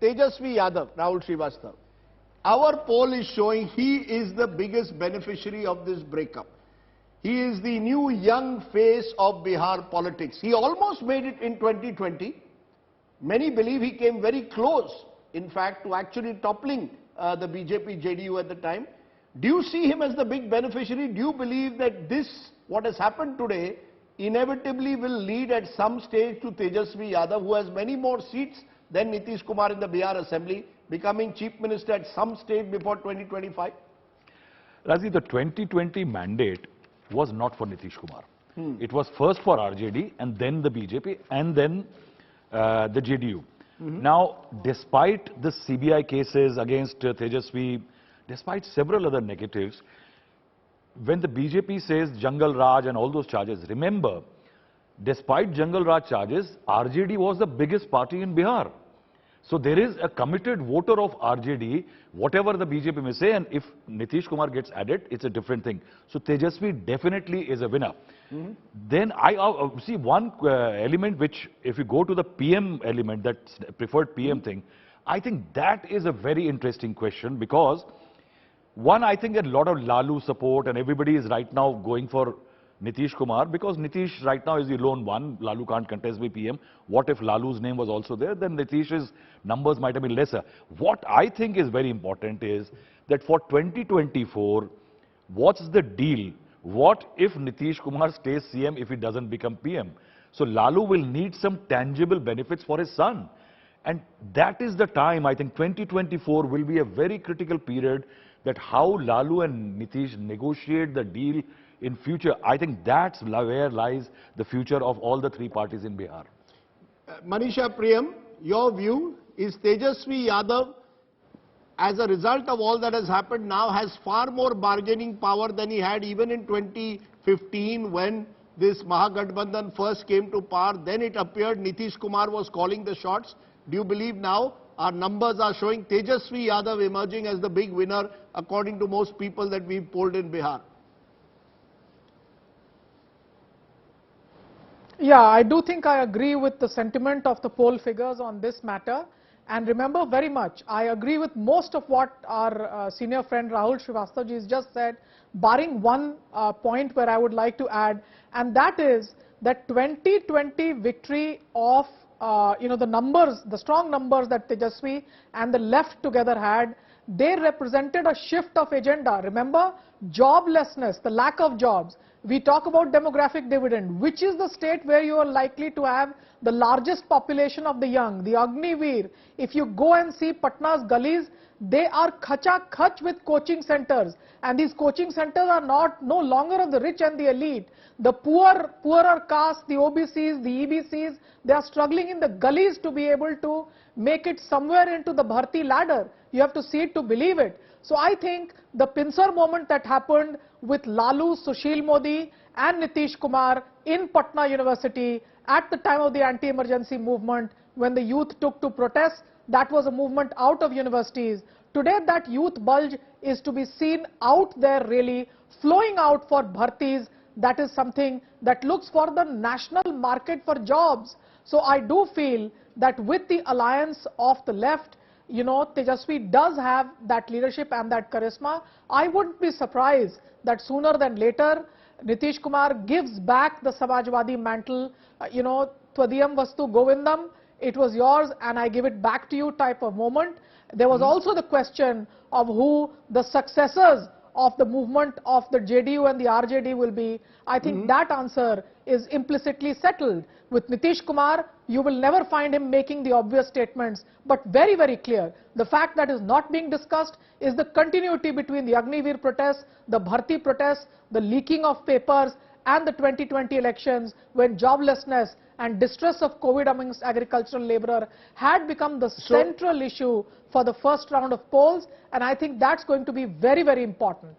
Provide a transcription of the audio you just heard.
Tejashwi Yadav, Rahul Srivastav. Our poll is showing he is the biggest beneficiary of this breakup. He is the new young face of Bihar politics. He almost made it in 2020. Many believe he came very close, in fact, to actually toppling the BJP-JDU at the time. Do you see him as the big beneficiary? Do you believe that this, what has happened today, inevitably will lead at some stage to Tejashwi Yadav, who has many more seats than Nitish Kumar in the Bihar Assembly, becoming Chief Minister at some stage before 2025? Razi, the 2020 mandate was not for Nitish Kumar. It was first for RJD and then the BJP and then the JDU. Now, despite the CBI cases against Tejashwi, despite several other negatives, when the BJP says Jungle Raj and all those charges, remember, despite Jungle Raj charges, RJD was the biggest party in Bihar. So there is a committed voter of RJD, whatever the BJP may say, and if Nitish Kumar gets added, it's a different thing. So Tejashwi definitely is a winner. Then I see one element which, if you go to the PM element, that preferred PM thing, I think that is a very interesting question because one, I think a lot of Lalu support and everybody is right now going for Nitish Kumar because Nitish right now is the lone one. Lalu can't contest with PM. What if Lalu's name was also there? Then Nitish's numbers might have been lesser. What I think is very important is that for 2024, what's the deal? What if Nitish Kumar stays CM if he doesn't become PM? So Lalu will need some tangible benefits for his son. And that is the time, I think 2024 will be a very critical period that how Lalu and Nitish negotiate the deal in future. I think that's where lies the future of all the three parties in Bihar. Manisha Priyam, your view is Tejashwi Yadav, as a result of all that has happened now, has far more bargaining power than he had even in 2015 when this Mahagathbandhan first came to power. Then it appeared Nitish Kumar was calling the shots. Do you believe now our numbers are showing Tejashwi Yadav emerging as the big winner according to most people that we've polled in Bihar? Yeah, I do think I agree with the sentiment of the poll figures on this matter. And remember very much, I agree with most of what our senior friend Rahul Srivastav has just said, barring one point where I would like to add, and that is that 2020 victory of the numbers, the strong numbers that Tejashwi and the left together had, they represented a shift of agenda. Remember, joblessness, the lack of jobs. We talk about demographic dividend. Which is the state where you are likely to have the largest population of the young, the Agniveer? If you go and see Patna's gullies, they are khacha-khach with coaching centers. And these coaching centers are no longer of the rich and the elite. The poorer caste, the OBCs, the EBCs, they are struggling in the gullies to be able to make it somewhere into the Bharti ladder. You have to see it to believe it. So I think the pincer moment that happened with Lalu, Sushil Modi and Nitish Kumar in Patna University at the time of the anti-emergency movement when the youth took to protest, that was a movement out of universities. Today that youth bulge is to be seen out there really flowing out for Bhartis. That is something that looks for the national market for jobs. So I do feel that with the alliance of the left, Tejashwi does have that leadership and that charisma. I wouldn't be surprised that sooner than later, Nitish Kumar gives back the Samajwadi mantle, Twadiyam Vastu Govindam, it was yours and I give it back to you type of moment. There was also the question of who the successors of the movement of the JDU and the RJD will be. I think that answer is implicitly settled. With Nitish Kumar, you will never find him making the obvious statements, but very, very clear. The fact that is not being discussed is the continuity between the Agniveer protests, the Bharti protests, the leaking of papers, and the 2020 elections when joblessness and distress of COVID amongst agricultural laborer had become the central issue for the first round of polls, and I think that's going to be very, very important.